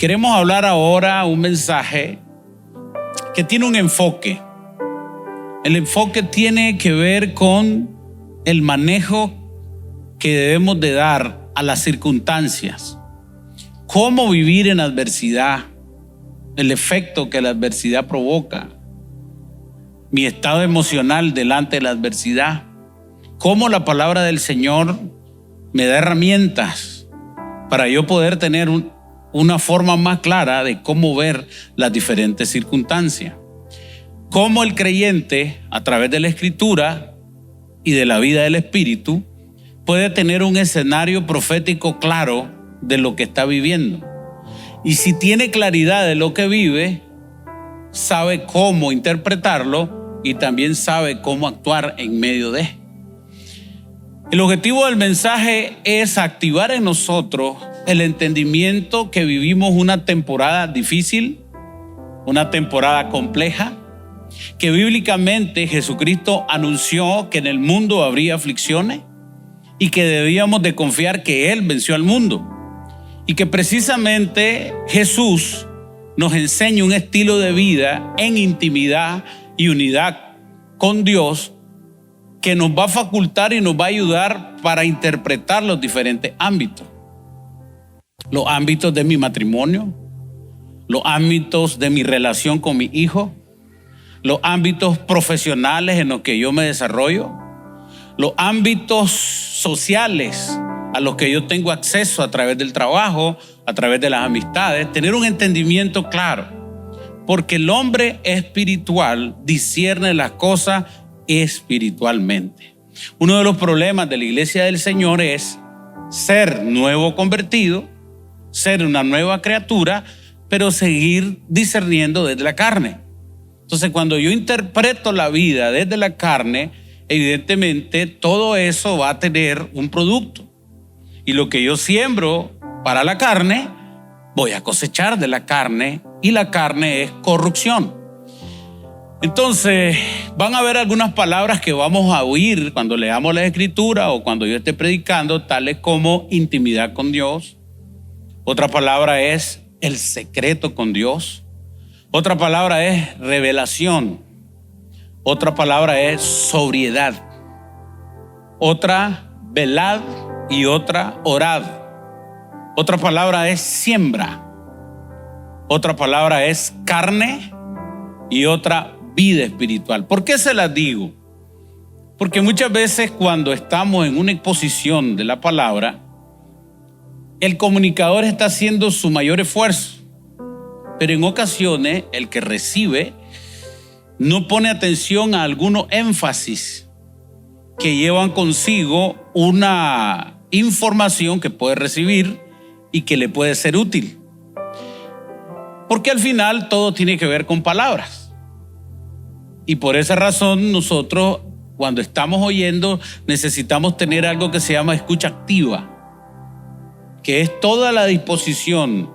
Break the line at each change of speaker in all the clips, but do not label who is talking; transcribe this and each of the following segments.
Queremos hablar ahora un mensaje que tiene un enfoque. El enfoque tiene que ver con el manejo que debemos de dar a las circunstancias. Cómo vivir en adversidad, el efecto que la adversidad provoca, mi estado emocional delante de la adversidad, cómo la palabra del Señor me da herramientas para yo poder tener una forma más clara de cómo ver las diferentes circunstancias. Cómo el creyente, a través de la Escritura y de la vida del Espíritu, puede tener un escenario profético claro de lo que está viviendo. Y si tiene claridad de lo que vive, sabe cómo interpretarlo y también sabe cómo actuar en medio de. El objetivo del mensaje es activar en nosotros el entendimiento que vivimos una temporada difícil, una temporada compleja, que bíblicamente Jesucristo anunció que en el mundo habría aflicciones y que debíamos de confiar que Él venció al mundo, y que precisamente Jesús nos enseña un estilo de vida en intimidad y unidad con Dios que nos va a facultar y nos va a ayudar para interpretar los diferentes ámbitos. Los ámbitos de mi matrimonio, los ámbitos de mi relación con mi hijo, los ámbitos profesionales en los que yo me desarrollo, los ámbitos sociales a los que yo tengo acceso a través del trabajo, a través de las amistades, tener un entendimiento claro, porque el hombre espiritual discierne las cosas espiritualmente. Uno de los problemas de la iglesia del Señor es ser nuevo convertido, ser una nueva criatura, pero seguir discerniendo desde la carne. Entonces, cuando yo interpreto la vida desde la carne, evidentemente todo eso va a tener un producto. Y lo que yo siembro para la carne, voy a cosechar de la carne, y la carne es corrupción. Entonces, van a haber algunas palabras que vamos a oír cuando leamos la Escritura o cuando yo esté predicando, tales como intimidad con Dios. Otra palabra es el secreto con Dios. Otra palabra es revelación. Otra palabra es sobriedad. Otra, velad, y otra, orad. Otra palabra es siembra. Otra palabra es carne y otra vida espiritual. ¿Por qué se las digo? Porque muchas veces cuando estamos en una exposición de la palabra, el comunicador está haciendo su mayor esfuerzo, pero en ocasiones el que recibe no pone atención a algunos énfasis que llevan consigo una información que puede recibir y que le puede ser útil. Porque al final todo tiene que ver con palabras. Y por esa razón nosotros, cuando estamos oyendo, necesitamos tener algo que se llama escucha activa, que es toda la disposición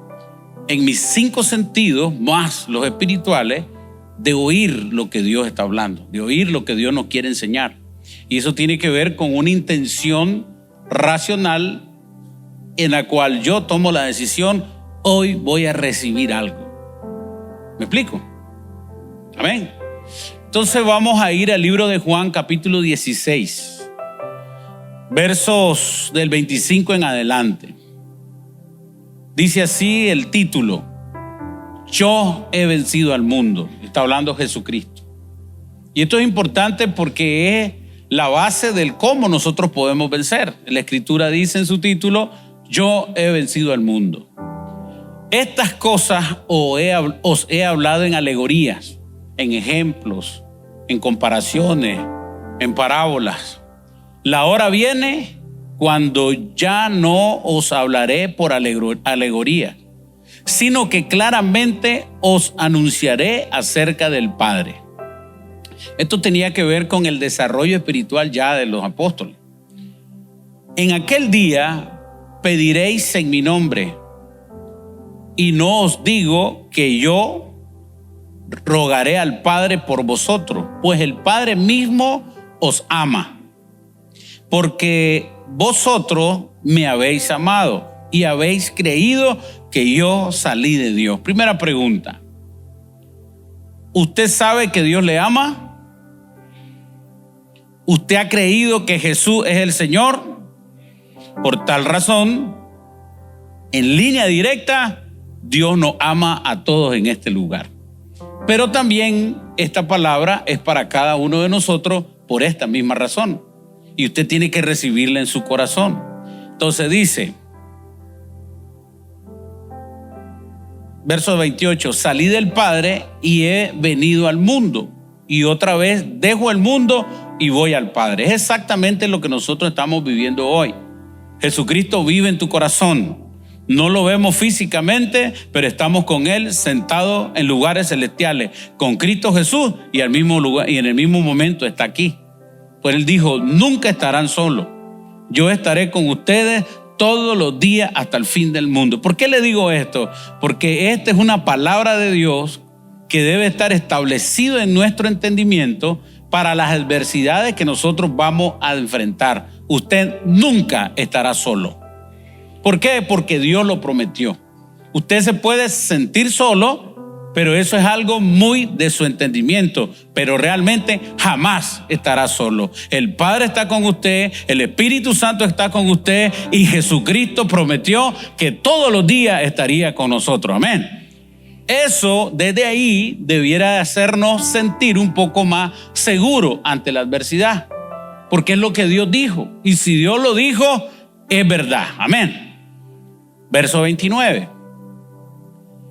en mis 5 sentidos, más los espirituales, de oír lo que Dios está hablando, de oír lo que Dios nos quiere enseñar. Y eso tiene que ver con una intención racional en la cual yo tomo la decisión, hoy voy a recibir algo. ¿Me explico? Amén. Entonces vamos a ir al libro de Juan, capítulo 16, versos del 25 en adelante. Dice así el título: Yo he vencido al mundo. Está hablando Jesucristo. Y esto es importante porque es la base del cómo nosotros podemos vencer. La Escritura dice en su título: Yo he vencido al mundo. Estas cosas os he hablado en alegorías, en ejemplos, en comparaciones, en parábolas. La hora viene cuando ya no os hablaré por alegoría, sino que claramente os anunciaré acerca del Padre. Esto tenía que ver con el desarrollo espiritual ya de los apóstoles. En aquel día pediréis en mi nombre, y no os digo que yo rogaré al Padre por vosotros, pues el Padre mismo os ama, porque vosotros me habéis amado y habéis creído que yo salí de Dios. Primera pregunta. ¿Usted sabe que Dios le ama? ¿Usted ha creído que Jesús es el Señor? Por tal razón, en línea directa, Dios nos ama a todos en este lugar. Pero también esta palabra es para cada uno de nosotros por esta misma razón. Y usted tiene que recibirla en su corazón. Entonces dice, verso 28, salí del Padre y he venido al mundo. Y otra vez dejo el mundo y voy al Padre. Es exactamente lo que nosotros estamos viviendo hoy. Jesucristo vive en tu corazón. No lo vemos físicamente, pero estamos con Él sentado en lugares celestiales, con Cristo Jesús, y al mismo lugar, y en el mismo momento está aquí. Pues Él dijo, nunca estarán solos. Yo estaré con ustedes todos los días hasta el fin del mundo. ¿Por qué le digo esto? Porque esta es una palabra de Dios que debe estar establecido en nuestro entendimiento para las adversidades que nosotros vamos a enfrentar. Usted nunca estará solo. ¿Por qué? Porque Dios lo prometió. Usted se puede sentir solo, pero eso es algo muy de su entendimiento, pero realmente jamás estará solo. El Padre está con usted, el Espíritu Santo está con usted y Jesucristo prometió que todos los días estaría con nosotros. Amén. Eso desde ahí debiera hacernos sentir un poco más seguros ante la adversidad, porque es lo que Dios dijo. Y si Dios lo dijo, es verdad. Amén. Verso 29.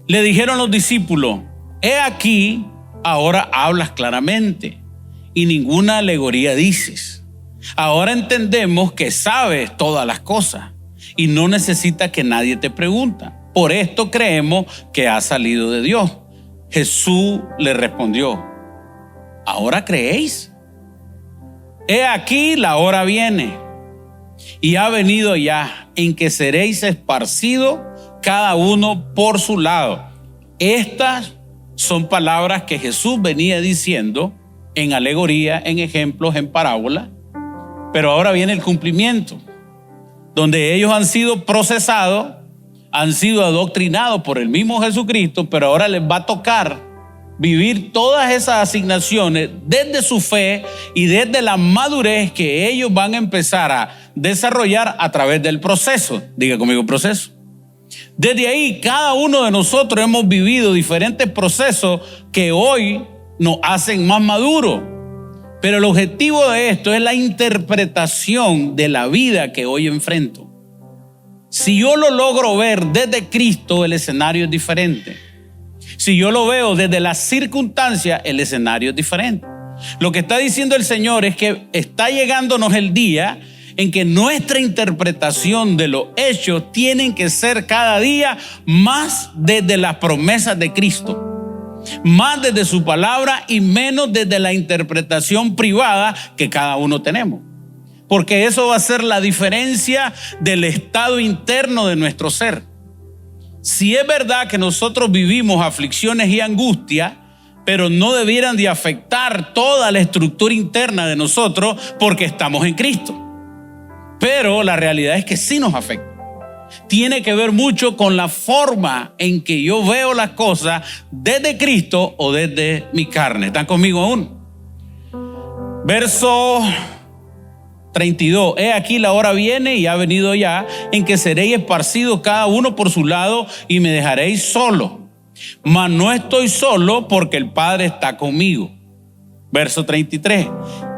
Le dijeron los discípulos, he aquí, ahora hablas claramente y ninguna alegoría dices. Ahora entendemos que sabes todas las cosas y no necesitas que nadie te pregunte. Por esto creemos que has salido de Dios. Jesús le respondió, ¿ahora creéis? He aquí, la hora viene y ha venido ya en que seréis esparcidos cada uno por su lado. Estas son palabras que Jesús venía diciendo en alegoría, en ejemplos, en parábolas. Pero ahora viene el cumplimiento, donde ellos han sido procesados, han sido adoctrinados por el mismo Jesucristo, pero ahora les va a tocar vivir todas esas asignaciones desde su fe y desde la madurez que ellos van a empezar a desarrollar a través del proceso. Diga conmigo, proceso. Desde ahí, cada uno de nosotros hemos vivido diferentes procesos que hoy nos hacen más maduros. Pero el objetivo de esto es la interpretación de la vida que hoy enfrento. Si yo lo logro ver desde Cristo, el escenario es diferente. Si yo lo veo desde las circunstancias, el escenario es diferente. Lo que está diciendo el Señor es que está llegándonos el día en que nuestra interpretación de los hechos tienen que ser cada día más desde las promesas de Cristo, más desde su palabra y menos desde la interpretación privada que cada uno tenemos. Porque eso va a ser la diferencia del estado interno de nuestro ser. Si es verdad que nosotros vivimos aflicciones y angustia, pero no debieran de afectar toda la estructura interna de nosotros porque estamos en Cristo. Pero la realidad es que sí nos afecta. Tiene que ver mucho con la forma en que yo veo las cosas desde Cristo o desde mi carne. ¿Están conmigo aún? Verso 32. He aquí, la hora viene y ha venido ya en que seréis esparcidos cada uno por su lado y me dejaréis solo. Mas no estoy solo porque el Padre está conmigo. Verso 33.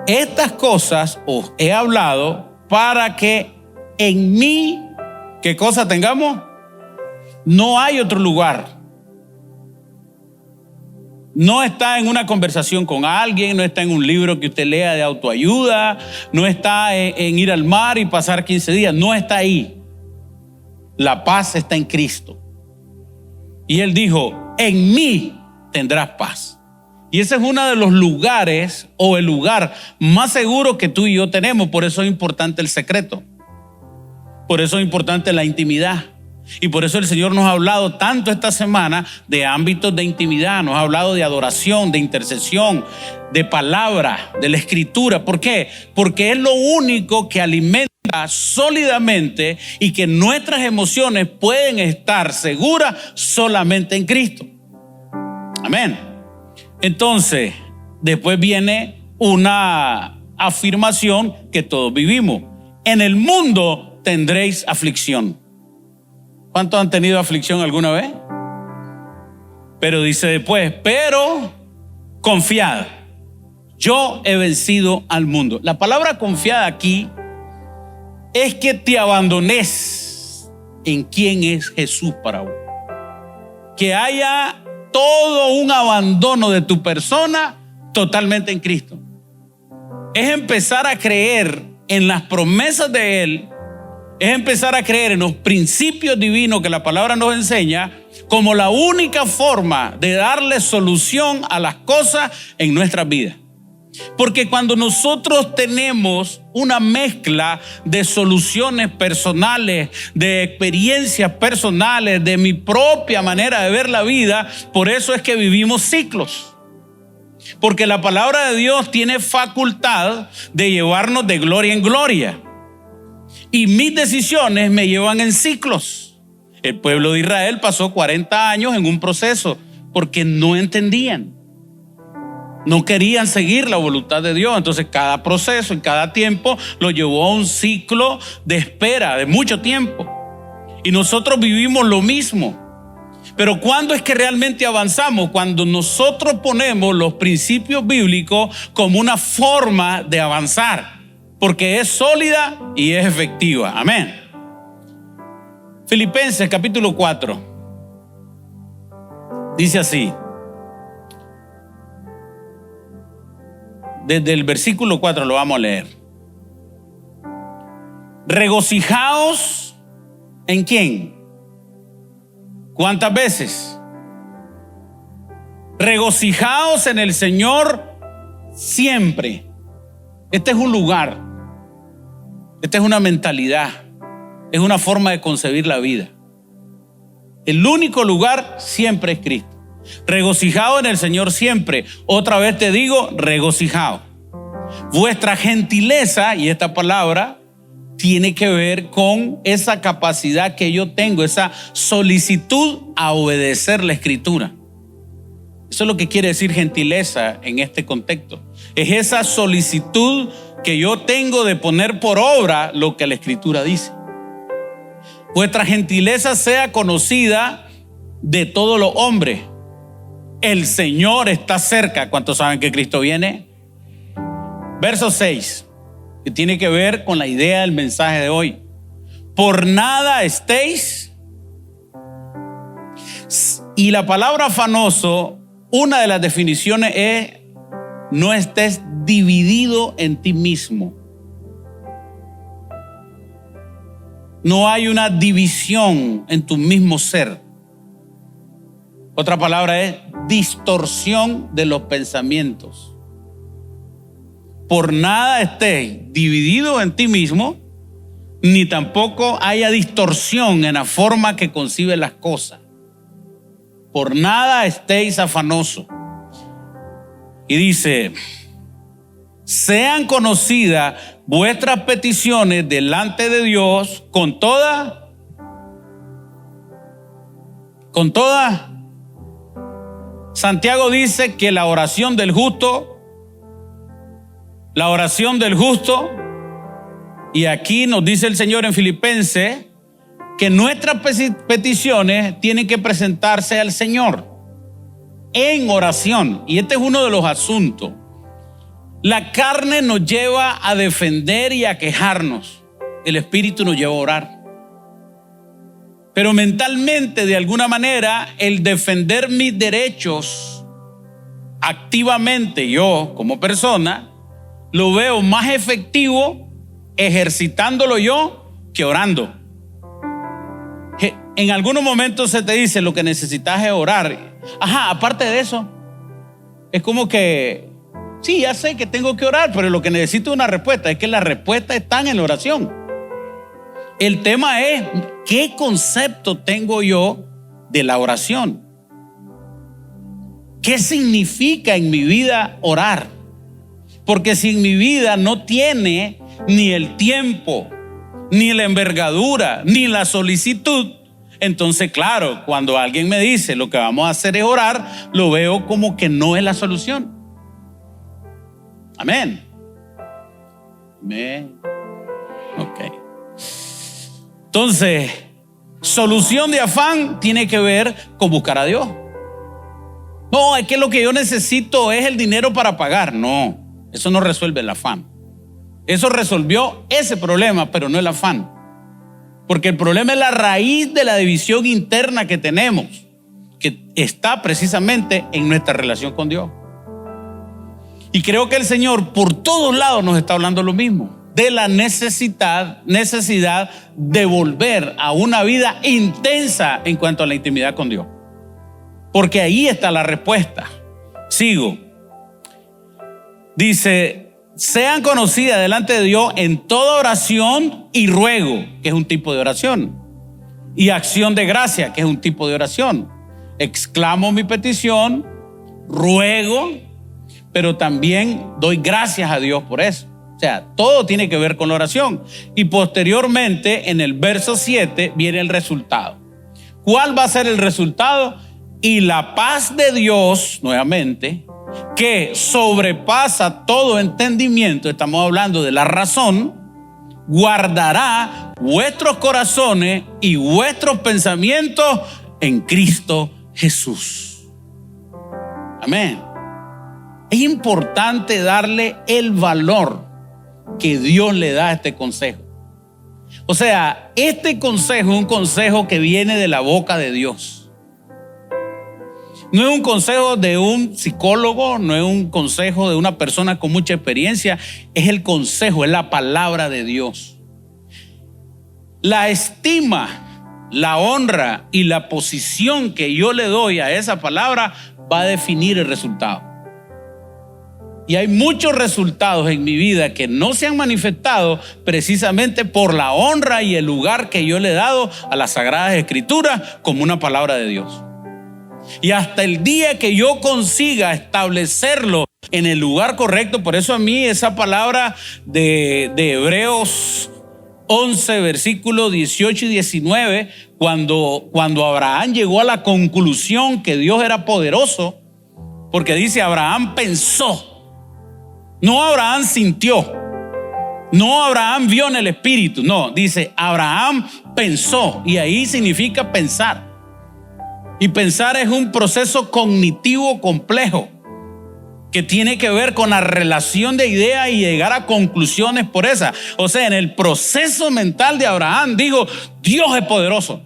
Estas cosas os he hablado para que en mí, ¿qué cosa tengamos? No hay otro lugar. No está en una conversación con alguien, no está en un libro que usted lea de autoayuda, no está en ir al mar y pasar 15 días, no está ahí. La paz está en Cristo. Y Él dijo, en mí tendrás paz. Y ese es uno de los lugares o el lugar más seguro que tú y yo tenemos. Por eso es importante el secreto. Por eso es importante la intimidad. Y por eso el Señor nos ha hablado tanto esta semana de ámbitos de intimidad, nos ha hablado de adoración, de intercesión, de palabra, de la escritura. ¿Por qué? Porque es lo único que alimenta sólidamente y que nuestras emociones pueden estar seguras solamente en Cristo. Amén. Entonces, después viene una afirmación que todos vivimos. En el mundo tendréis aflicción. ¿Cuántos han tenido aflicción alguna vez? Pero dice después, pero confiad, yo he vencido al mundo. La palabra confiada aquí es que te abandones en quién es Jesús para vos. Que haya todo un abandono de tu persona totalmente en Cristo. Es empezar a creer en las promesas de Él. Es empezar a creer en los principios divinos que la palabra nos enseña como la única forma de darle solución a las cosas en nuestras vidas. Porque cuando nosotros tenemos una mezcla de soluciones personales, de experiencias personales, de mi propia manera de ver la vida, por eso es que vivimos ciclos. Porque la palabra de Dios tiene facultad de llevarnos de gloria en gloria. Y mis decisiones me llevan en ciclos. El pueblo de Israel pasó 40 años en un proceso porque no entendían. No querían seguir la voluntad de Dios. Entonces cada proceso, en cada tiempo, lo llevó a un ciclo de espera de mucho tiempo. Y nosotros vivimos lo mismo. Pero ¿cuándo es que realmente avanzamos? Cuando nosotros ponemos los principios bíblicos como una forma de avanzar. Porque es sólida y es efectiva. Amén. Filipenses capítulo 4. Dice así. Desde el versículo 4 lo vamos a leer. Regocijaos ¿en quién? ¿Cuántas veces? Regocijaos en el Señor siempre. Este es un lugar. Esta es una mentalidad. Es una forma de concebir la vida. El único lugar siempre es Cristo. Regocijado en el Señor siempre. Otra vez te digo, regocijado. Vuestra gentileza, y esta palabra tiene que ver con esa capacidad que yo tengo, esa solicitud a obedecer la Escritura. Eso es lo que quiere decir gentileza en este contexto. Es esa solicitud que yo tengo de poner por obra lo que la Escritura dice. Vuestra gentileza sea conocida de todos los hombres. El Señor está cerca. ¿Cuántos saben que Cristo viene? Verso 6, que tiene que ver con la idea del mensaje de hoy. Por nada estéis. Y la palabra afanoso, una de las definiciones es: no estés dividido en ti mismo. No hay una división en tu mismo ser. Otra palabra es distorsión de los pensamientos. Por nada estés dividido en ti mismo, ni tampoco haya distorsión en la forma que concibes las cosas. Por nada estéis afanosos. Y dice: sean conocidas vuestras peticiones delante de Dios con toda. Santiago dice que la oración del justo, y aquí nos dice el Señor en Filipenses que nuestras peticiones tienen que presentarse al Señor en oración. Y este es uno de los asuntos. La carne nos lleva a defender y a quejarnos. El Espíritu nos lleva a orar. Pero mentalmente, de alguna manera, el defender mis derechos activamente, yo como persona, lo veo más efectivo ejercitándolo yo que orando. En algunos momentos se te dice: lo que necesitas es orar. Ajá, aparte de eso, es como que sí, ya sé que tengo que orar, pero lo que necesito es una respuesta. Es que la respuesta está en la oración. El tema es, ¿qué concepto tengo yo de la oración? ¿Qué significa en mi vida orar? Porque si en mi vida no tiene ni el tiempo, ni la envergadura, ni la solicitud, entonces claro, cuando alguien me dice lo que vamos a hacer es orar, lo veo como que no es la solución. Amén. Amén. Ok. Entonces, solución de afán tiene que ver con buscar a Dios. No, es que lo que yo necesito es el dinero para pagar. No, eso no resuelve el afán. Eso resolvió ese problema, pero no el afán. Porque el problema es la raíz de la división interna que tenemos, que está precisamente en nuestra relación con Dios. Y creo que el Señor por todos lados nos está hablando lo mismo, de la necesidad de volver a una vida intensa en cuanto a la intimidad con Dios. Porque ahí está la respuesta. Sigo. Dice, sean conocidas delante de Dios en toda oración y ruego, que es un tipo de oración, y acción de gracia, que es un tipo de oración. Exclamo mi petición, ruego, pero también doy gracias a Dios por eso. O sea, todo tiene que ver con la oración. Y posteriormente, en el verso 7, viene el resultado. ¿Cuál va a ser el resultado? Y la paz de Dios, nuevamente, que sobrepasa todo entendimiento, estamos hablando de la razón, guardará vuestros corazones y vuestros pensamientos en Cristo Jesús. Amén. Es importante darle el valor que Dios le da a este consejo. O sea, este consejo es un consejo que viene de la boca de Dios. No es un consejo de un psicólogo, no es un consejo de una persona con mucha experiencia, es el consejo, es la palabra de Dios. La estima, la honra y la posición que yo le doy a esa palabra va a definir el resultado. Y hay muchos resultados en mi vida que no se han manifestado precisamente por la honra y el lugar que yo le he dado a las Sagradas Escrituras como una palabra de Dios. Y hasta el día que yo consiga establecerlo en el lugar correcto, por eso a mí esa palabra de Hebreos 11, versículos 18 y 19, cuando Abraham llegó a la conclusión que Dios era poderoso, porque dice Abraham pensó. No Abraham sintió, no Abraham vio en el espíritu, no, dice Abraham pensó, y ahí significa pensar. Y pensar es un proceso cognitivo complejo que tiene que ver con la relación de ideas y llegar a conclusiones por esa. O sea, en el proceso mental de Abraham dijo, Dios es poderoso.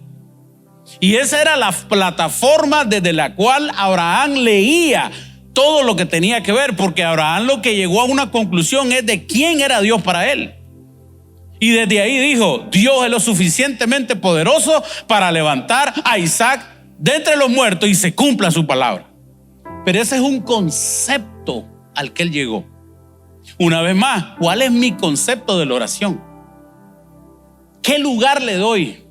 Y esa era la plataforma desde la cual Abraham leía todo lo que tenía que ver, porque Abraham lo que llegó a una conclusión es de quién era Dios para él. Y desde ahí dijo, Dios es lo suficientemente poderoso para levantar a Isaac de entre los muertos y se cumpla su palabra. Pero ese es un concepto al que él llegó. Una vez más, ¿cuál es mi concepto de la oración? ¿Qué lugar le doy?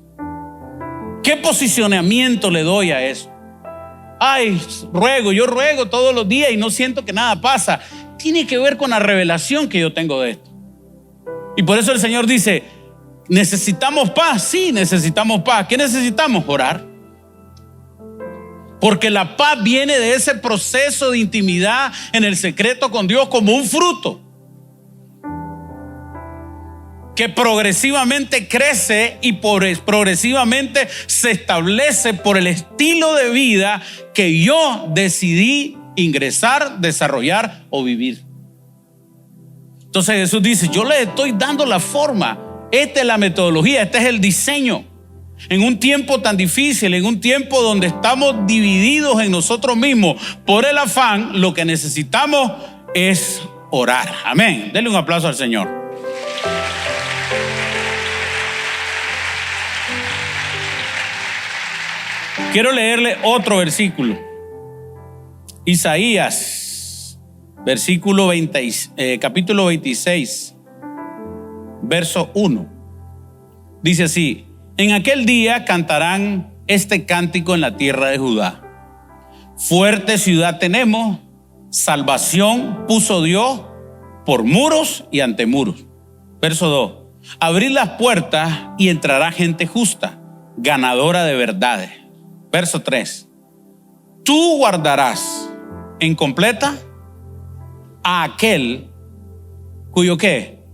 ¿Qué posicionamiento le doy a eso? Ay, yo ruego todos los días y no siento que nada pasa. Tiene que ver con la revelación que yo tengo de esto. Y por eso el Señor dice, ¿necesitamos paz? Sí, necesitamos paz. ¿Qué necesitamos? Orar. Porque la paz viene de ese proceso de intimidad en el secreto con Dios como un fruto que progresivamente crece y progresivamente se establece por el estilo de vida que yo decidí ingresar, desarrollar o vivir. Entonces Jesús dice, yo le estoy dando la forma, esta es la metodología, este es el diseño. En un tiempo tan difícil, en un tiempo donde estamos divididos en nosotros mismos por el afán, lo que necesitamos es orar. Amén. Denle un aplauso al Señor. Quiero leerle otro versículo. Isaías, capítulo 26, verso 1. Dice así: en aquel día cantarán este cántico en la tierra de Judá. Fuerte ciudad tenemos, salvación puso Dios por muros y antemuros. Verso 2: abrid las puertas y entrará gente justa, ganadora de verdades. Verso 3: tú guardarás en completa a aquel cuyo ¿qué?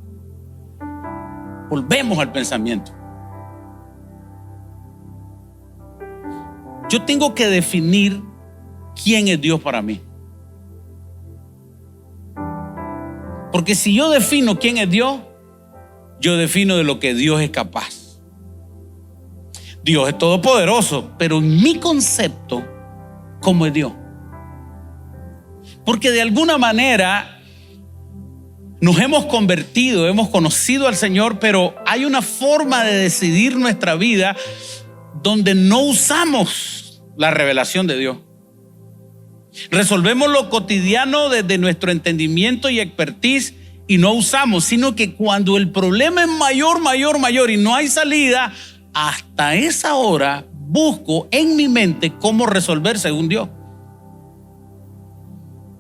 Volvemos al pensamiento. Yo tengo que definir quién es Dios para mí. Porque si yo defino quién es Dios, yo defino de lo que Dios es capaz. Dios es todopoderoso, pero en mi concepto, ¿cómo es Dios? Porque de alguna manera nos hemos convertido, hemos conocido al Señor, pero hay una forma de decidir nuestra vida donde no usamos la revelación de Dios. Resolvemos lo cotidiano desde nuestro entendimiento y expertise y no usamos, sino que cuando el problema es mayor y no hay salida, hasta esa hora busco en mi mente cómo resolver según Dios.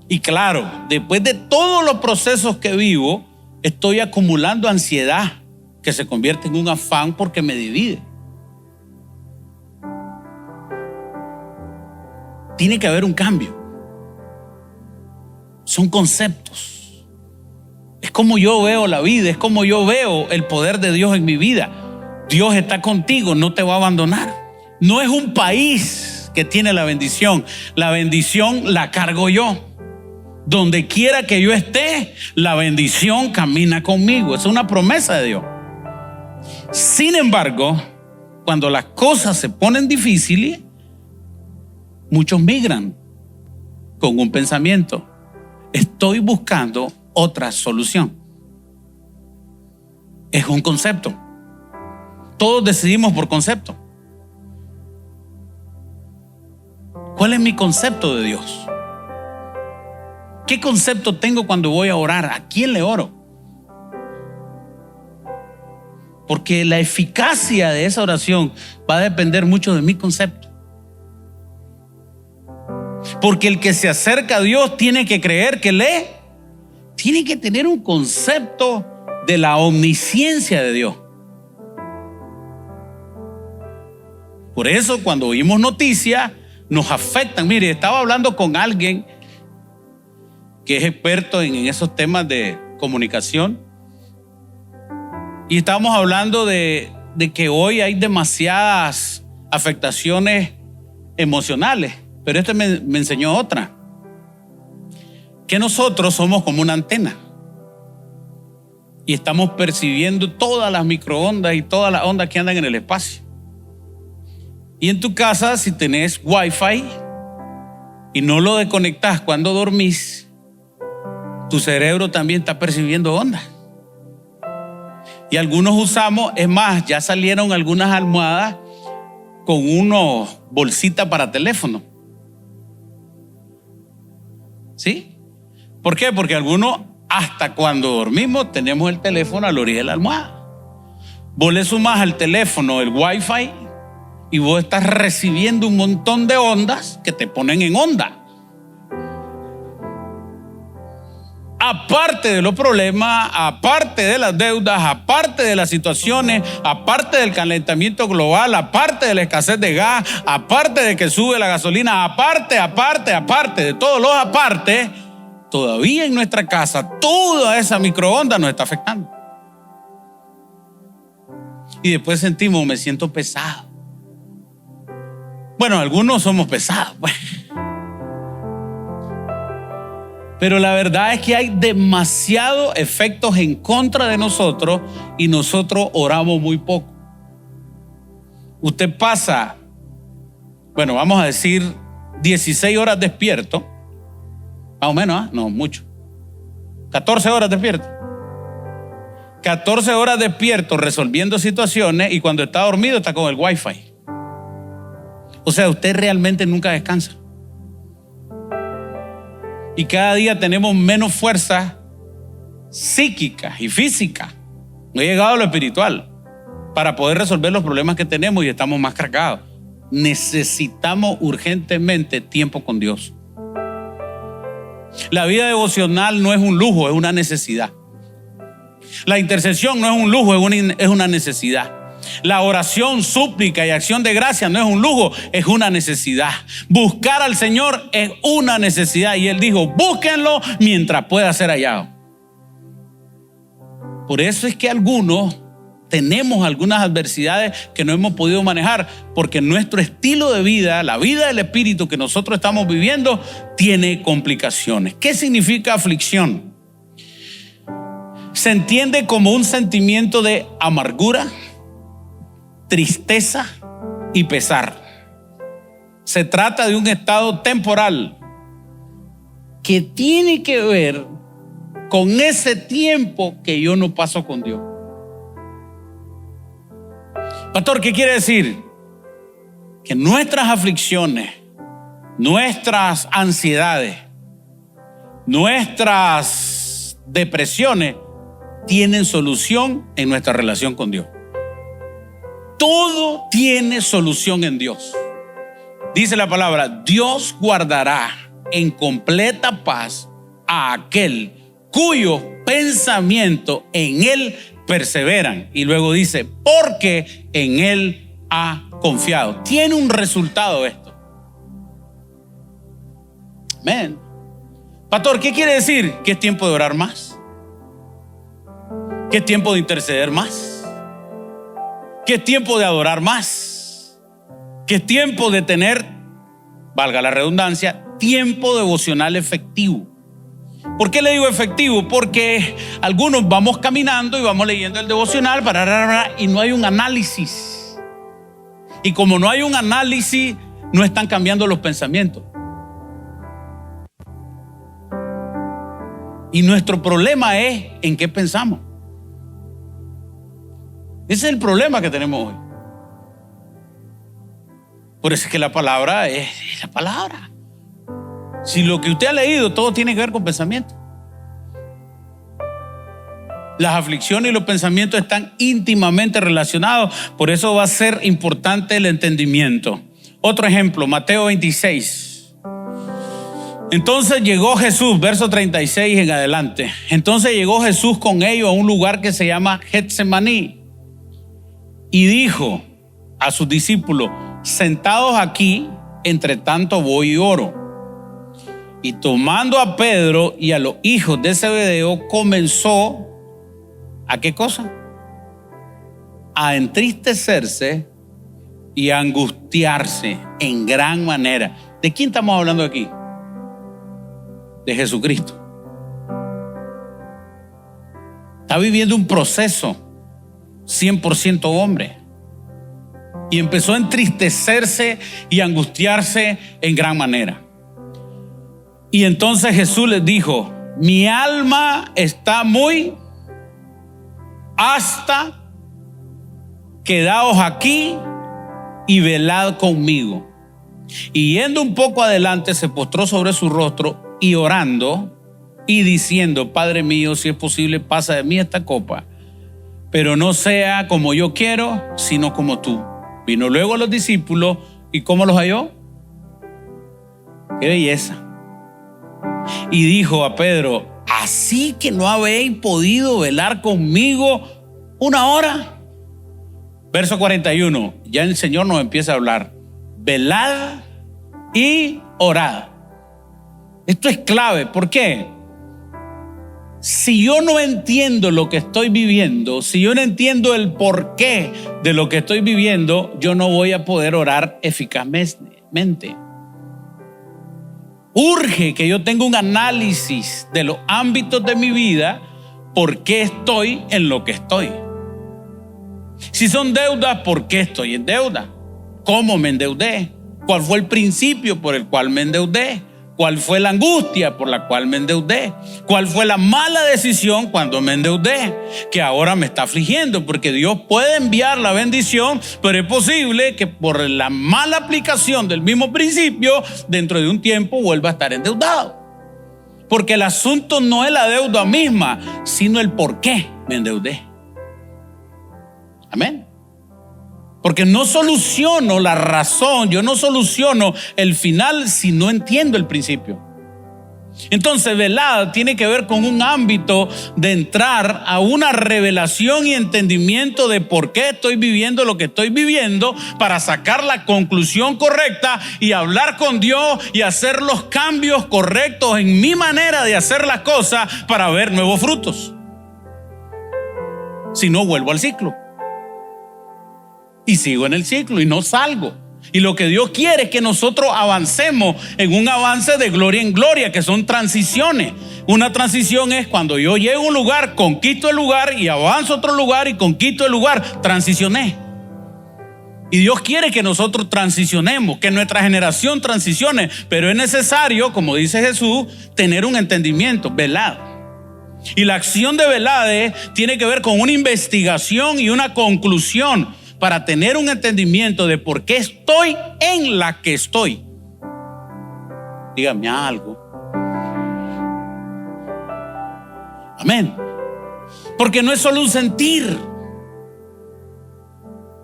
Y claro, después de todos los procesos que vivo, estoy acumulando ansiedad que se convierte en un afán porque me divide. Tiene que haber un cambio. Son conceptos. Es como yo veo la vida, es como yo veo el poder de Dios en mi vida. Dios está contigo, no te va a abandonar. No es un país que tiene la bendición la cargo yo. Donde quiera que yo esté, la bendición camina conmigo. Es una promesa de Dios. Sin embargo, cuando las cosas se ponen difíciles, muchos migran con un pensamiento: estoy buscando otra solución. Es un concepto. Todos decidimos por concepto. ¿Cuál es mi concepto de Dios? ¿Qué concepto tengo cuando voy a orar? ¿A quién le oro? Porque la eficacia de esa oración va a depender mucho de mi concepto. Porque el que se acerca a Dios tiene que creer que tiene que tener un concepto de la omnisciencia de Dios. Por eso cuando oímos noticias nos afectan. Mire, estaba hablando con alguien que es experto en esos temas de comunicación, y estábamos hablando de que hoy hay demasiadas afectaciones emocionales, pero me enseñó otra, que nosotros somos como una antena y estamos percibiendo todas las microondas y todas las ondas que andan en el espacio. Y en tu casa, si tenés Wi-Fi y no lo desconectás cuando dormís, tu cerebro también está percibiendo ondas. Y algunos usamos, es más, ya salieron algunas almohadas con unos bolsitas para teléfono. ¿Sí? ¿Por qué? Porque algunos, hasta cuando dormimos, tenemos el teléfono a la orilla de la almohada. Vos le sumás al teléfono el Wi-Fi y vos estás recibiendo un montón de ondas que te ponen en onda. Aparte de los problemas, aparte de las deudas, aparte de las situaciones, aparte del calentamiento global, aparte de la escasez de gas, aparte de que sube la gasolina, aparte de todos los apartes, todavía en nuestra casa toda esa microonda nos está afectando. Y después sentimos, me siento pesado. Bueno, algunos somos pesados, pues. Pero la verdad es que hay demasiados efectos en contra de nosotros y nosotros oramos muy poco. Usted pasa, bueno, vamos a decir 16 horas despierto, más o menos, ¿eh? No, mucho. 14 horas despierto. 14 horas despierto resolviendo situaciones, y cuando está dormido está con el Wi-Fi. O sea, usted realmente nunca descansa. Y cada día tenemos menos fuerza psíquica y física. No he llegado a lo espiritual para poder resolver los problemas que tenemos y estamos más cargados. Necesitamos urgentemente tiempo con Dios. La vida devocional no es un lujo, es una necesidad. La intercesión no es un lujo, es una necesidad. La oración, súplica y acción de gracia no es un lujo, es una necesidad. Buscar al Señor es una necesidad. Y Él dijo, búsquenlo mientras pueda ser hallado. Por eso es que algunos tenemos algunas adversidades que no hemos podido manejar, porque nuestro estilo de vida, la vida del Espíritu que nosotros estamos viviendo, tiene complicaciones. ¿Qué significa aflicción? Se entiende como un sentimiento de amargura, tristeza y pesar. Se trata de un estado temporal que tiene que ver con ese tiempo que yo no paso con Dios. Pastor, ¿qué quiere decir? Que nuestras aflicciones, nuestras ansiedades, nuestras depresiones tienen solución en nuestra relación con Dios. Todo tiene solución en Dios. Dice la palabra, Dios guardará en completa paz a aquel cuyos pensamientos en Él perseveran. Y luego dice, porque en Él ha confiado. Tiene un resultado esto. Amén. Pastor, ¿qué quiere decir? Que es tiempo de orar más, que es tiempo de interceder más, que es tiempo de adorar más, que es tiempo de tener, valga la redundancia, tiempo devocional efectivo. ¿Por qué le digo efectivo? Porque algunos vamos caminando y vamos leyendo el devocional y no hay un análisis. Y como no hay un análisis, no están cambiando los pensamientos. Y nuestro problema es en qué pensamos. Ese es el problema que tenemos hoy. Por eso es que la palabra es la palabra. Si lo que usted ha leído todo tiene que ver con pensamiento. Las aflicciones y los pensamientos están íntimamente relacionados. Por eso va a ser importante el entendimiento. Otro ejemplo, Mateo 26. Entonces llegó Jesús, verso 36 en adelante. Entonces llegó Jesús con ellos a un lugar que se llama Getsemaní. Y dijo a sus discípulos, sentados aquí, entre tanto voy y oro. Y tomando a Pedro y a los hijos de Zebedeo, comenzó ¿a qué cosa? A entristecerse y a angustiarse en gran manera. ¿De quién estamos hablando aquí? De Jesucristo. Está viviendo un proceso 100% hombre. Y empezó a entristecerse y a angustiarse en gran manera. Y entonces Jesús les dijo, mi alma está muy hasta, quedaos aquí y velad conmigo. Y yendo un poco adelante se postró sobre su rostro y orando y diciendo, Padre mío, si es posible, pasa de mí esta copa, pero no sea como yo quiero, sino como tú. Vino luego a los discípulos y ¿cómo los halló? ¡Qué belleza! Y dijo a Pedro, ¿así que no habéis podido velar conmigo una hora? Verso 41, ya el Señor nos empieza a hablar. Velad y orad. Esto es clave. ¿Por qué? Si yo no entiendo lo que estoy viviendo, si yo no entiendo el porqué de lo que estoy viviendo, yo no voy a poder orar eficazmente. Urge que yo tenga un análisis de los ámbitos de mi vida, por qué estoy en lo que estoy. Si son deudas, ¿por qué estoy en deuda? ¿Cómo me endeudé? ¿Cuál fue el principio por el cual me endeudé? ¿Cuál fue la angustia por la cual me endeudé? ¿Cuál fue la mala decisión cuando me endeudé? Que ahora me está afligiendo, porque Dios puede enviar la bendición, pero es posible que por la mala aplicación del mismo principio, dentro de un tiempo vuelva a estar endeudado. Porque el asunto no es la deuda misma, sino el por qué me endeudé. Amén. Porque no soluciono la razón, yo no soluciono el final si no entiendo el principio. Entonces, velada tiene que ver con un ámbito de entrar a una revelación y entendimiento de por qué estoy viviendo lo que estoy viviendo, para sacar la conclusión correcta y hablar con Dios y hacer los cambios correctos en mi manera de hacer las cosas para ver nuevos frutos. Si no, vuelvo al ciclo y sigo en el ciclo y no salgo. Y lo que Dios quiere es que nosotros avancemos en un avance de gloria en gloria, que son transiciones. Una transición es cuando yo llego a un lugar, conquisto el lugar y avanzo a otro lugar y conquisto el lugar. Transicioné. Y Dios quiere que nosotros transicionemos, que nuestra generación transicione, pero es necesario, como dice Jesús, tener un entendimiento, velado. Y la acción de velade tiene que ver con una investigación y una conclusión, para tener un entendimiento de por qué estoy en la que estoy. Dígame algo. Amén. Porque no es solo un sentir.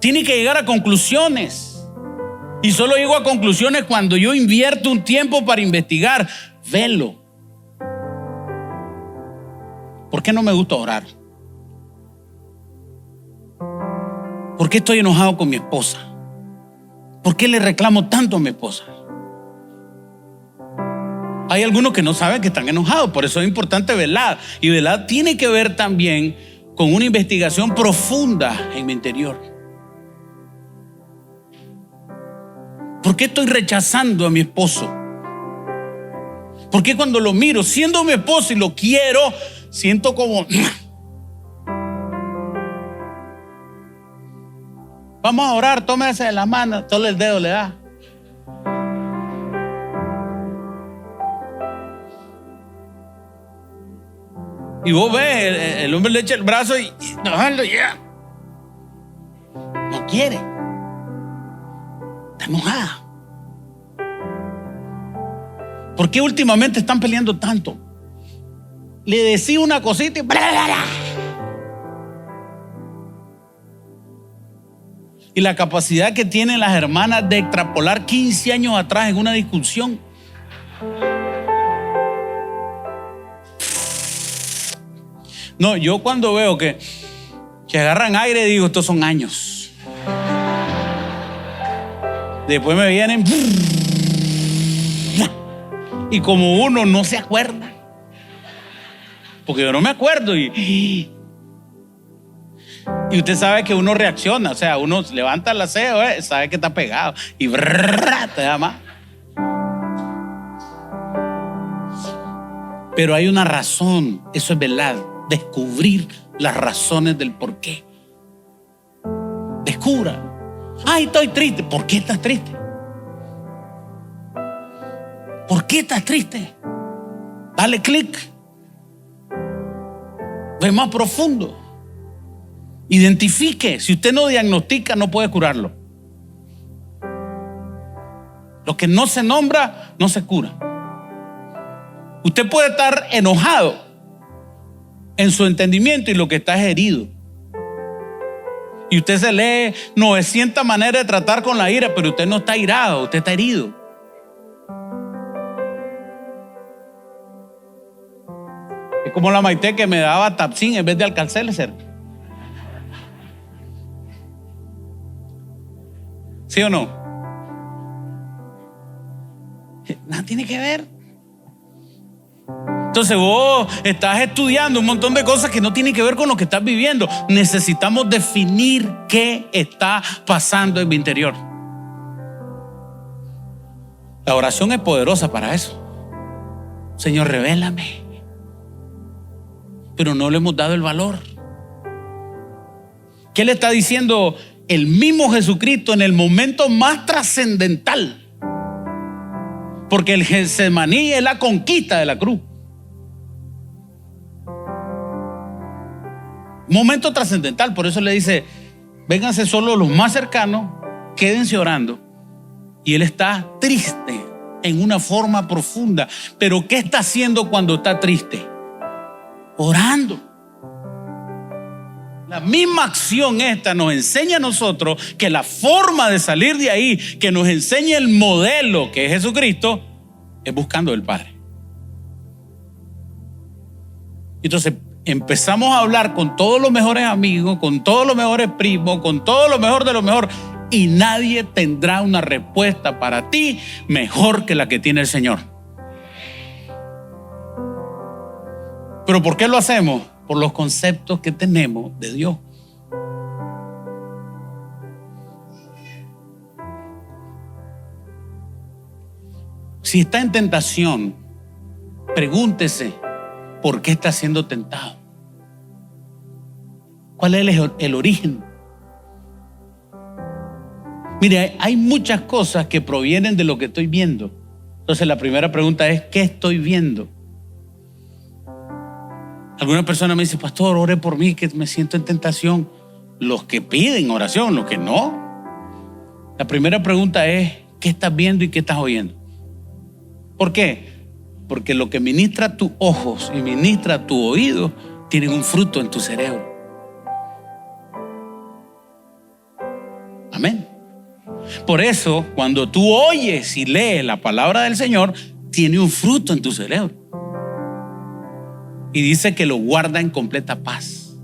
Tiene que llegar a conclusiones. Y solo llego a conclusiones cuando yo invierto un tiempo para investigar. Velo. ¿Por qué no me gusta orar? ¿Por qué estoy enojado con mi esposa? ¿Por qué le reclamo tanto a mi esposa? Hay algunos que no saben que están enojados, por eso es importante velar. Y velar tiene que ver también con una investigación profunda en mi interior. ¿Por qué estoy rechazando a mi esposo? ¿Por qué cuando lo miro, siendo mi esposo y lo quiero, siento como... Vamos a orar, tómese de la mano, todo el dedo le da. Y vos ves, el hombre le echa el brazo y no, ya. No quiere. Está enojada. ¿Por qué últimamente están peleando tanto? Le decía una cosita y bla, bla, bla. Y la capacidad que tienen las hermanas de extrapolar 15 años atrás en una discusión. No, yo cuando veo que agarran aire, digo, estos son años. Después me vienen y como uno no se acuerda, porque yo no me acuerdo y usted sabe que uno reacciona, o sea, uno levanta la ceja, sabe que está pegado y te da más. Pero hay una razón, eso es verdad, descubrir las razones del por qué. Descubra. Ay, estoy triste. ¿Por qué estás triste? ¿Por qué estás triste? Dale clic. Ve más profundo. Identifique. Si usted no diagnostica, no puede curarlo. Lo que no se nombra, no se cura. Usted puede estar enojado en su entendimiento y lo que está es herido. Y usted se lee 900 maneras de tratar con la ira, pero usted no está irado, usted está herido. Es como la Maite que me daba Tapsin en vez de Alka-Seltzer. ¿Sí o no? Nada tiene que ver. Entonces vos estás estudiando un montón de cosas que no tienen que ver con lo que estás viviendo. Necesitamos definir qué está pasando en mi interior. La oración es poderosa para eso. Señor, revélame. Pero no le hemos dado el valor. ¿Qué le está diciendo el mismo Jesucristo en el momento más trascendental? Porque el Getsemaní es la conquista de la cruz. Momento trascendental, por eso le dice: vénganse solo los más cercanos, quédense orando. Y él está triste en una forma profunda. Pero ¿qué está haciendo cuando está triste? Orando. La misma acción esta nos enseña a nosotros que la forma de salir de ahí, que nos enseña el modelo que es Jesucristo, es buscando al Padre. Entonces empezamos a hablar con todos los mejores amigos, con todos los mejores primos, con todo lo mejor de lo mejor, y nadie tendrá una respuesta para ti mejor que la que tiene el Señor. ¿Pero por qué lo hacemos? Por los conceptos que tenemos de Dios. Si está en tentación, pregúntese por qué está siendo tentado. ¿Cuál es el origen? Mire, hay muchas cosas que provienen de lo que estoy viendo. Entonces la primera pregunta es, ¿qué estoy viendo? Alguna persona me dice, pastor, ore por mí que me siento en tentación. Los que piden oración, los que no. La primera pregunta es, ¿qué estás viendo y qué estás oyendo? ¿Por qué? Porque lo que ministra tus ojos y ministra tu oído tienen un fruto en tu cerebro. Amén. Por eso, cuando tú oyes y lees la palabra del Señor, tiene un fruto en tu cerebro. Y dice que lo guarda en completa paz.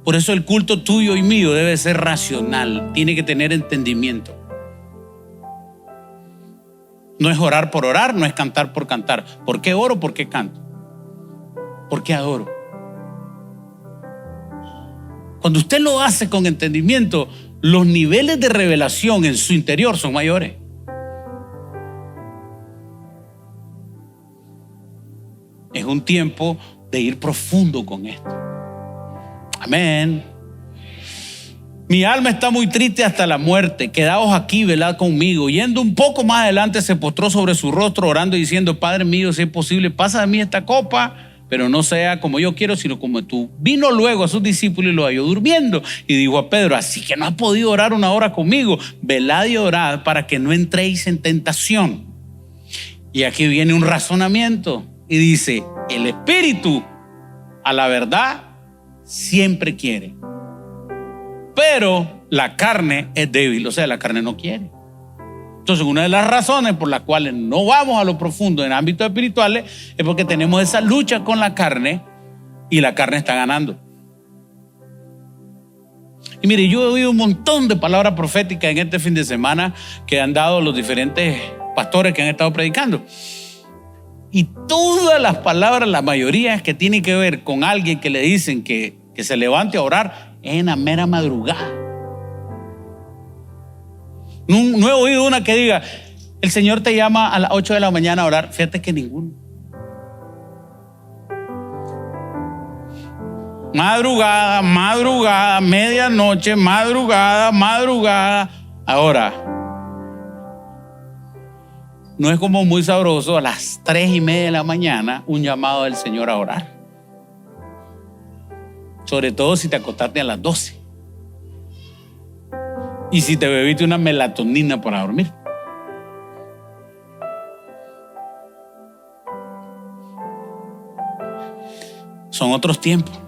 Por eso el culto tuyo y mío debe ser racional, tiene que tener entendimiento. No es orar por orar, no es cantar por cantar. ¿Por qué oro? ¿Por qué canto? ¿Por qué adoro? Cuando usted lo hace con entendimiento, los niveles de revelación en su interior son mayores. Es un tiempo de ir profundo con esto. Amén. Mi alma está muy triste hasta la muerte. Quedaos aquí, velad conmigo. Yendo un poco más adelante, se postró sobre su rostro, orando y diciendo, Padre mío, si es posible, pasa de mí esta copa, pero no sea como yo quiero, sino como tú. Vino luego a sus discípulos y los halló durmiendo. Y dijo a Pedro, así que no has podido orar una hora conmigo. Velad y orad para que no entréis en tentación. Y aquí viene un razonamiento. Y dice, el espíritu a la verdad siempre quiere, pero la carne es débil, o sea, la carne no quiere. Entonces, una de las razones por las cuales no vamos a lo profundo en ámbitos espirituales es porque tenemos esa lucha con la carne y la carne está ganando. Y mire, yo he oído un montón de palabras proféticas en este fin de semana que han dado los diferentes pastores que han estado predicando. Y todas las palabras, la mayoría que tienen que ver con alguien que le dicen que se levante a orar en la mera madrugada. No he oído una que diga, el Señor te llama a las 8 de la mañana a orar. Fíjate que ninguno. Madrugada, medianoche, madrugada. Ahora, no es como muy sabroso a las 3:30 de la mañana un llamado del Señor a orar. Sobre todo si te acostaste a las 12. Y si te bebiste una melatonina para dormir. Son otros tiempos.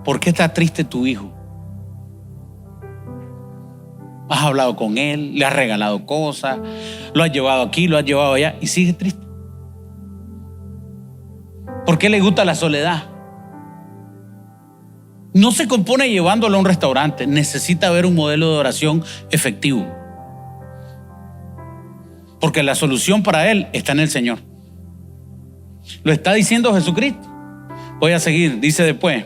¿Por qué está triste tu hijo? Has hablado con él, le has regalado cosas, lo has llevado aquí, lo has llevado allá y sigue triste. ¿Por qué le gusta la soledad? No se compone llevándolo a un restaurante, necesita ver un modelo de oración efectivo. Porque la solución para él está en el Señor. Lo está diciendo Jesucristo. Voy a seguir, dice después.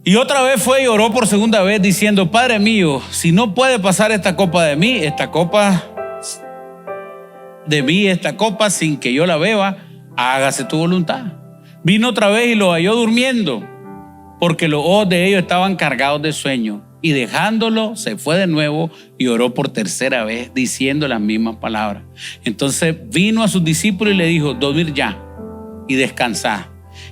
Y otra vez fue y oró por segunda vez diciendo, Padre mío, si no puede pasar esta copa de mí, esta copa sin que yo la beba, hágase tu voluntad. Vino otra vez y lo halló durmiendo, porque los ojos de ellos estaban cargados de sueño. Y dejándolo, se fue de nuevo y oró por tercera vez, diciendo las mismas palabras. Entonces vino a sus discípulos y le dijo, dormir ya y descansad.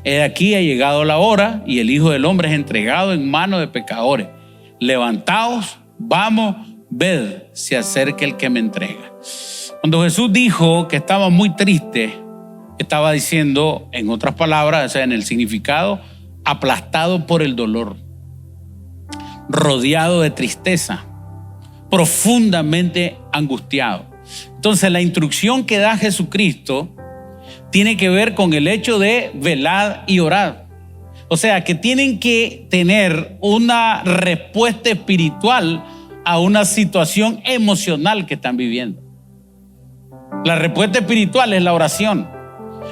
He aquí ha llegado la hora y el Hijo del Hombre es entregado en manos de pecadores. Levantaos, vamos, ved, se acerca el que me entrega. Cuando Jesús dijo que estaba muy triste, estaba diciendo, en otras palabras, o sea, en el significado, aplastado por el dolor, rodeado de tristeza, profundamente angustiado. Entonces, la instrucción que da Jesucristo tiene que ver con el hecho de velad y orad. O sea, que tienen que tener una respuesta espiritual a una situación emocional que están viviendo. La respuesta espiritual es la oración.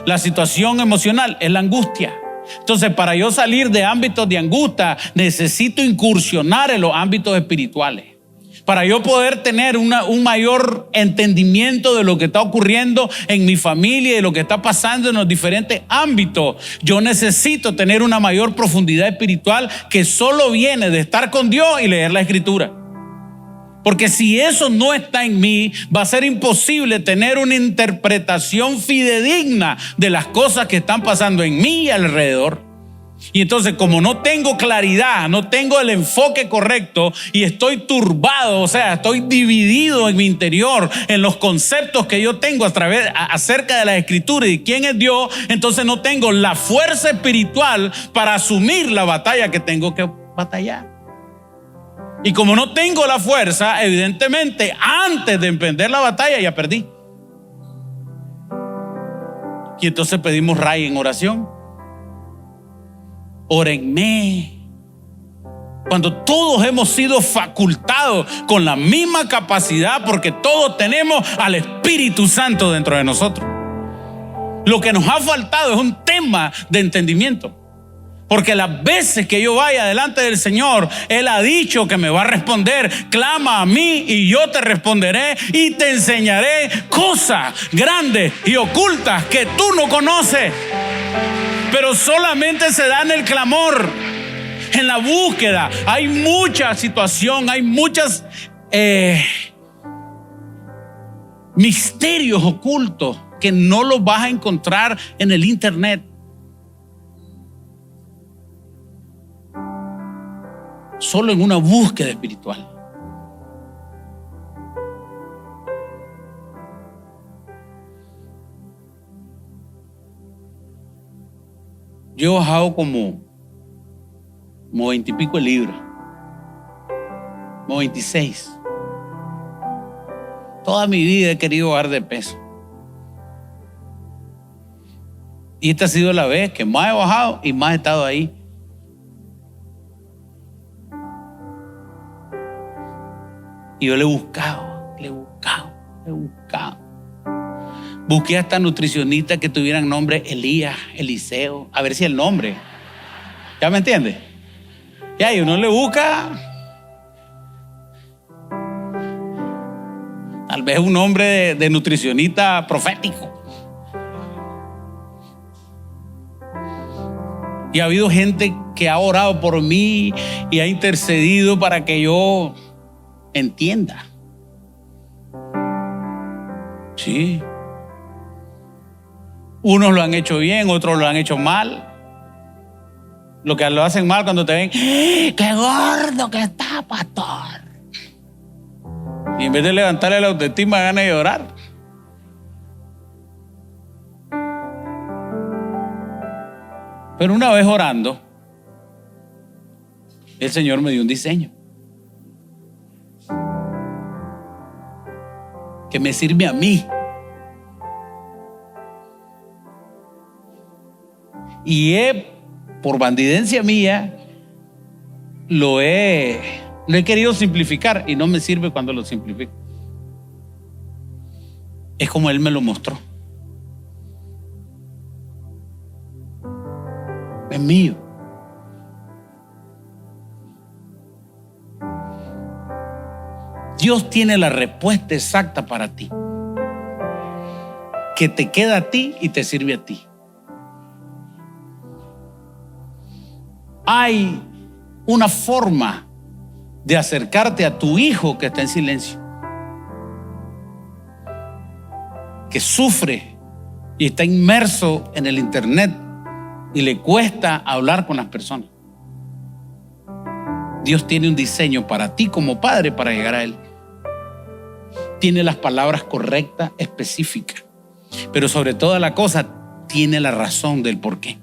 La situación emocional es la angustia. Entonces, para yo salir de ámbitos de angustia, necesito incursionar en los ámbitos espirituales. Para yo poder tener un mayor entendimiento de lo que está ocurriendo en mi familia y de lo que está pasando en los diferentes ámbitos, yo necesito tener una mayor profundidad espiritual que solo viene de estar con Dios y leer la Escritura. Porque si eso no está en mí, va a ser imposible tener una interpretación fidedigna de las cosas que están pasando en mí y alrededor. Y entonces, como no tengo claridad, no tengo el enfoque correcto y estoy turbado, o sea, estoy dividido en mi interior, en los conceptos que yo tengo acerca de la Escritura y de quién es Dios, entonces no tengo la fuerza espiritual para asumir la batalla que tengo que batallar. Y como no tengo la fuerza, evidentemente, antes de emprender la batalla ya perdí. Y entonces pedimos ray en oración. Órenme. Cuando todos hemos sido facultados con la misma capacidad, porque todos tenemos al Espíritu Santo dentro de nosotros. Lo que nos ha faltado es un tema de entendimiento. Porque las veces que yo vaya delante del Señor, Él ha dicho que me va a responder. Clama a mí y yo te responderé y te enseñaré cosas grandes y ocultas que tú no conoces. Pero solamente se da en el clamor, en la búsqueda. Hay mucha situación, hay muchos misterios ocultos que no los vas a encontrar en el internet. Solo en una búsqueda espiritual. Yo he bajado como 20 y pico de libras, como 26. Toda mi vida he querido bajar de peso. Y esta ha sido la vez que más he bajado y más he estado ahí. Y yo le he buscado. Busqué hasta nutricionistas que tuvieran nombre Elías, Eliseo, a ver si el nombre. ¿Ya me entiende? Ya, y uno le busca tal vez un nombre de nutricionista profético. Y ha habido gente que ha orado por mí y ha intercedido para que yo entienda. Sí. Unos lo han hecho bien, otros lo han hecho mal. Lo que lo hacen mal cuando te ven, ¡qué gordo que está, pastor! Y en vez de levantarle la autoestima, ganas de llorar. Pero una vez orando, el Señor me dio un diseño que me sirve a mí. Y por bandidencia mía, lo he querido simplificar y no me sirve cuando lo simplifico. Es como Él me lo mostró. Es mío. Dios tiene la respuesta exacta para ti, que te queda a ti y te sirve a ti. Hay una forma de acercarte a tu hijo que está en silencio, que sufre y está inmerso en el internet y le cuesta hablar con las personas. Dios tiene un diseño para ti como padre para llegar a Él. Tiene las palabras correctas, específicas, pero sobre toda la cosa tiene la razón del por qué.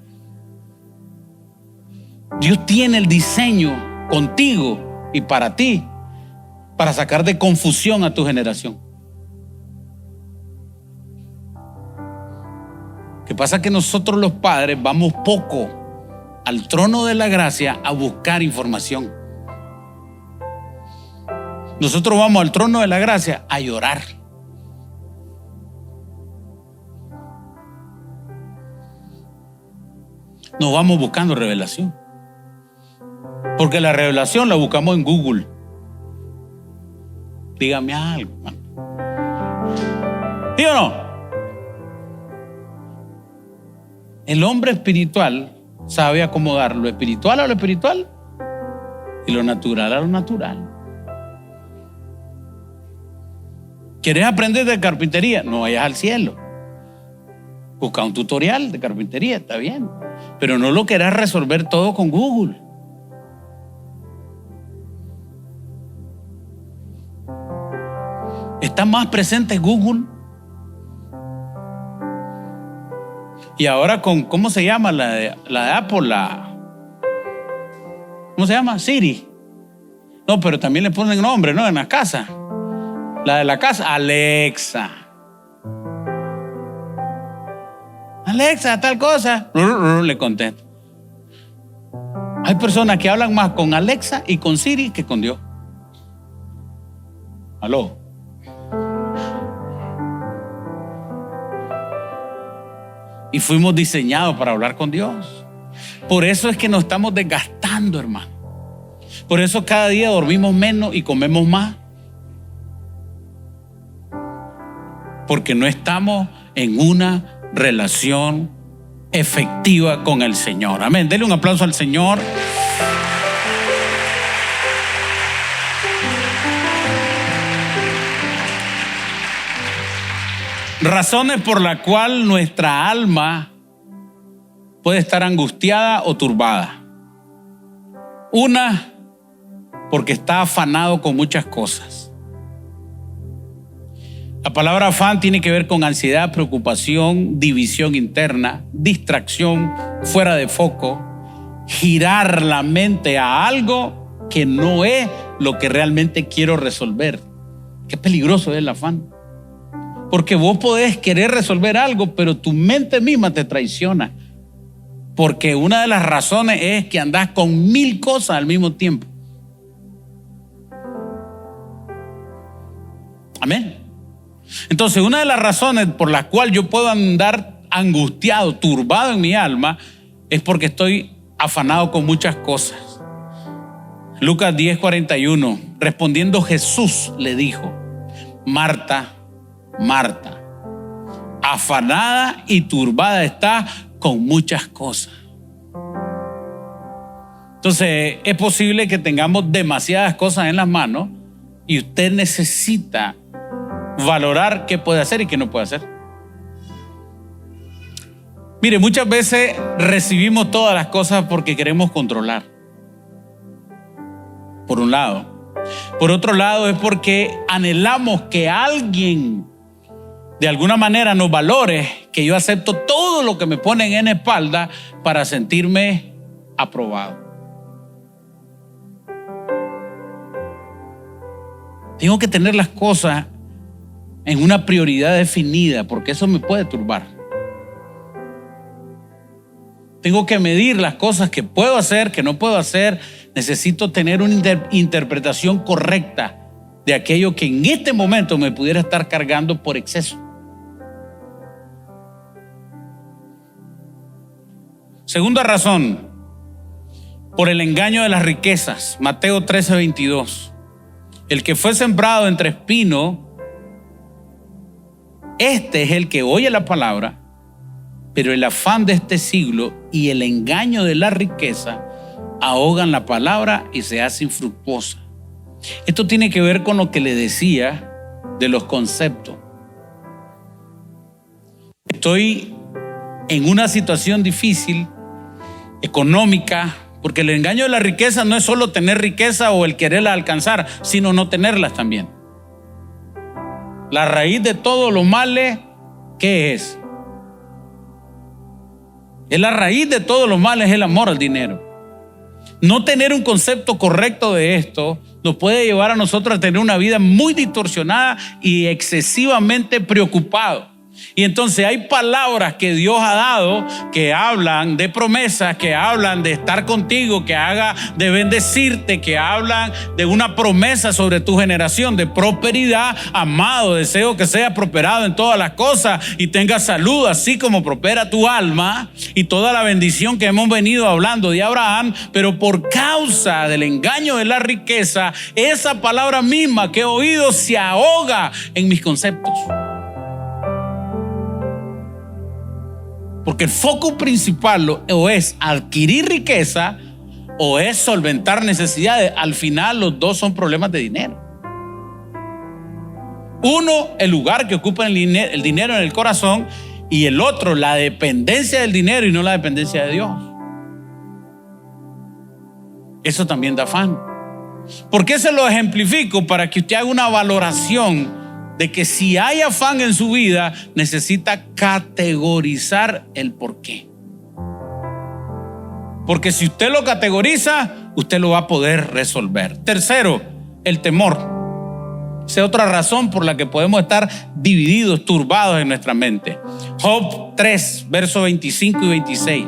Dios tiene el diseño contigo y para ti, para sacar de confusión a tu generación. Lo que pasa es que nosotros los padres vamos poco al trono de la gracia a buscar información. Nosotros vamos al trono de la gracia a llorar. Nos vamos buscando revelación. Porque la revelación la buscamos en Google. Dígame algo, hermano. ¿Sí o no? El hombre espiritual sabe acomodar lo espiritual a lo espiritual y lo natural a lo natural. ¿Quieres aprender de carpintería? No vayas al cielo. Busca un tutorial de carpintería, está bien. Pero no lo querás resolver todo con Google. Está más presente Google. Y ahora con, ¿cómo se llama la de Apple? ¿Cómo se llama? Siri. No, pero también le ponen nombre, ¿no? En la casa. La de la casa, Alexa. Alexa, tal cosa. Le contesta. Hay personas que hablan más con Alexa y con Siri que con Dios. ¿Aló? Y fuimos diseñados para hablar con Dios. Por eso es que nos estamos desgastando, hermano. Por eso cada día dormimos menos y comemos más. Porque no estamos en una relación efectiva con el Señor. Amén. Denle un aplauso al Señor. Razones por las cuales nuestra alma puede estar angustiada o turbada. Una, porque está afanado con muchas cosas. La palabra afán tiene que ver con ansiedad, preocupación, división interna, distracción, fuera de foco, girar la mente a algo que no es lo que realmente quiero resolver. Qué peligroso es el afán. Porque vos podés querer resolver algo, pero tu mente misma te traiciona. Porque una de las razones es que andás con 1000 cosas al mismo tiempo. Amén. Entonces, una de las razones por las cuales yo puedo andar angustiado, turbado en mi alma, es porque estoy afanado con muchas cosas. Lucas 10:41, respondiendo Jesús le dijo: Marta, Marta, afanada y turbada está con muchas cosas. Entonces, es posible que tengamos demasiadas cosas en las manos y usted necesita valorar qué puede hacer y qué no puede hacer. Mire, muchas veces recibimos todas las cosas porque queremos controlar. Por un lado. Por otro lado, es porque anhelamos que alguien de alguna manera nos valore, que yo acepto todo lo que me ponen en la espalda para sentirme aprobado. Tengo que tener las cosas en una prioridad definida, porque eso me puede turbar. Tengo que medir las cosas que puedo hacer, que no puedo hacer. Necesito tener una interpretación correcta de aquello que en este momento me pudiera estar cargando por exceso. Segunda razón, por el engaño de las riquezas. Mateo 13:22. El que fue sembrado entre espinos, este es el que oye la palabra, pero el afán de este siglo y el engaño de la riqueza ahogan la palabra y se hace infructuosa. Esto tiene que ver con lo que le decía de los conceptos. Estoy en una situación difícil, económica, porque el engaño de la riqueza no es solo tener riqueza o el quererla alcanzar, sino no tenerlas también. La raíz de todo lo malo, ¿qué es? Es la raíz de todos los males, el amor al dinero. No tener un concepto correcto de esto nos puede llevar a nosotros a tener una vida muy distorsionada y excesivamente preocupado. Y entonces hay palabras que Dios ha dado que hablan de promesas, que hablan de estar contigo, que haga de bendecirte, que hablan de una promesa sobre tu generación de prosperidad. Amado, deseo que seas prosperado en todas las cosas y tengas salud, así como prospera tu alma, y toda la bendición que hemos venido hablando de Abraham. Pero por causa del engaño de la riqueza, esa palabra misma que he oído se ahoga en mis conceptos. Porque el foco principal o es adquirir riqueza o es solventar necesidades. Al final los dos son problemas de dinero. Uno, el lugar que ocupa el dinero en el corazón, y el otro, la dependencia del dinero y no la dependencia de Dios. Eso también da afán. ¿Por qué se lo ejemplifico? Para que usted haga una valoración de que si hay afán en su vida, necesita categorizar el por qué. Porque si usted lo categoriza, usted lo va a poder resolver. Tercero, el temor. Esa es otra razón por la que podemos estar divididos, turbados en nuestra mente. Job 3, versos 25 y 26.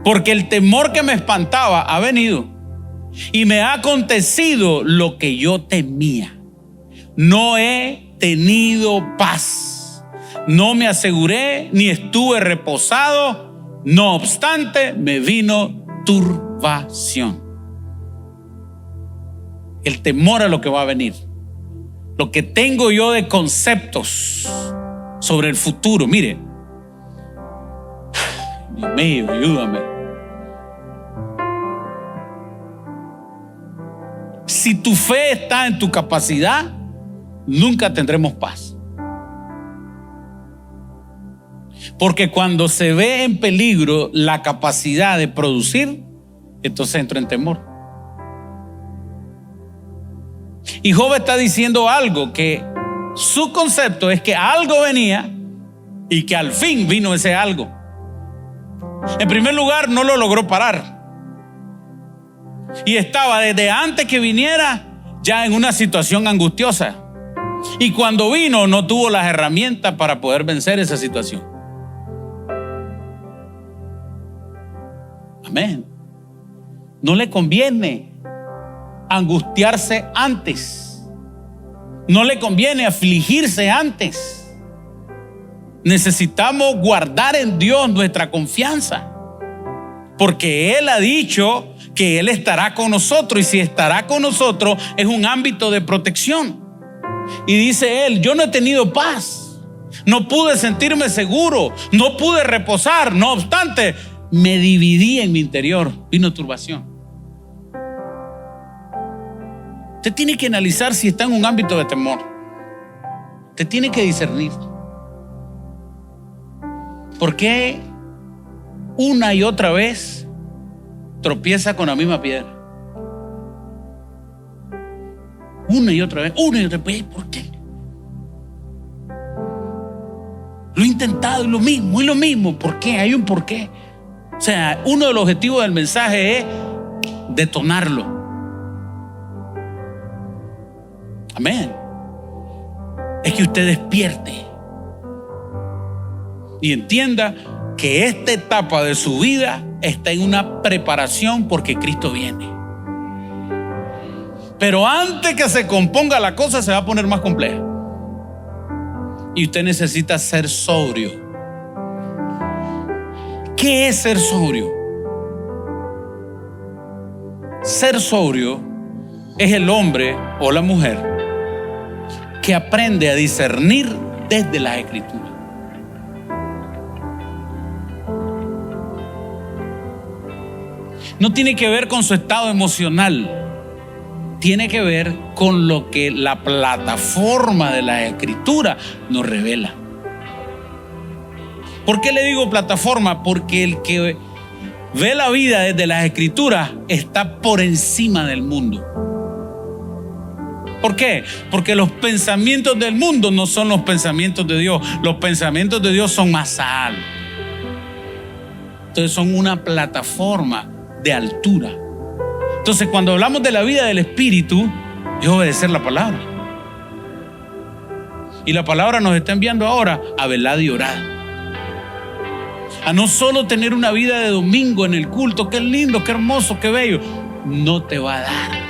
Porque el temor que me espantaba ha venido y me ha acontecido lo que yo temía. No he tenido paz, no me aseguré ni estuve reposado, no obstante me vino turbación. El temor a lo que va a venir, lo que tengo yo de conceptos sobre el futuro. Mire, Dios mío, ayúdame. Si tu fe está en tu capacidad, nunca tendremos paz. Porque cuando se ve en peligro la capacidad de producir, entonces entro en temor. Y Job está diciendo algo, que su concepto es que algo venía y que al fin vino ese algo. En primer lugar, no lo logró parar. Y estaba desde antes que viniera ya en una situación angustiosa. Y cuando vino no tuvo las herramientas para poder vencer esa situación. Amén. No le conviene angustiarse antes. No le conviene afligirse antes. Necesitamos guardar en Dios nuestra confianza. Porque Él ha dicho que Él estará con nosotros. Y si estará con nosotros es un ámbito de protección. Y dice Él, yo no he tenido paz, no pude sentirme seguro, no pude reposar. No obstante, me dividí en mi interior, vino turbación. Usted tiene que analizar si está en un ámbito de temor. Usted tiene que discernir. ¿Por qué una y otra vez tropieza con la misma piedra? Una y otra vez. ¿Por qué? Lo he intentado y lo mismo. ¿Por qué? Hay un por qué. O sea, uno de los objetivos del mensaje es detonarlo. Amén. Es que usted despierte y entienda que esta etapa de su vida está en una preparación porque Cristo viene. Pero antes que se componga la cosa, se va a poner más compleja. Y usted necesita ser sobrio. ¿Qué es ser sobrio? Ser sobrio es el hombre o la mujer que aprende a discernir desde las Escrituras. No tiene que ver con su estado emocional. Tiene que ver con lo que la plataforma de la Escritura nos revela. ¿Por qué le digo plataforma? Porque el que ve la vida desde las Escrituras está por encima del mundo. ¿Por qué? Porque los pensamientos del mundo no son los pensamientos de Dios. Los pensamientos de Dios son más altos. Entonces son una plataforma de altura. Entonces cuando hablamos de la vida del Espíritu, es obedecer la palabra. Y la palabra nos está enviando ahora a velar y orar. A no solo tener una vida de domingo en el culto, qué lindo, qué hermoso, qué bello. No te va a dar.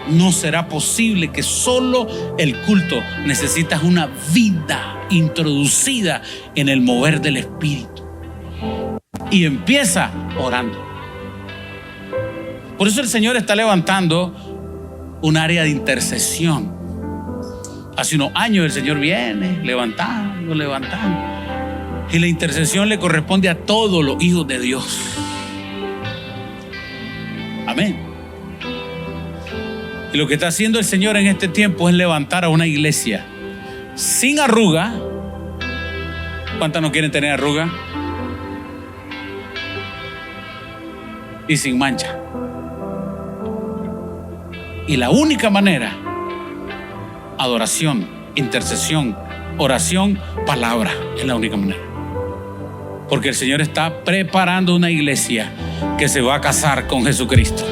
No será posible que solo el culto. Necesitas una vida introducida en el mover del Espíritu. Y empieza orando. Por eso el Señor está levantando un área de intercesión. Hace unos años el Señor viene levantando. Y la intercesión le corresponde a todos los hijos de Dios. Amén. Y lo que está haciendo el Señor en este tiempo es levantar a una iglesia sin arruga. ¿Cuántas no quieren tener arruga? Y sin mancha. Y la única manera: adoración, intercesión, oración, palabra. Es la única manera. Porque el Señor está preparando una iglesia que se va a casar con Jesucristo.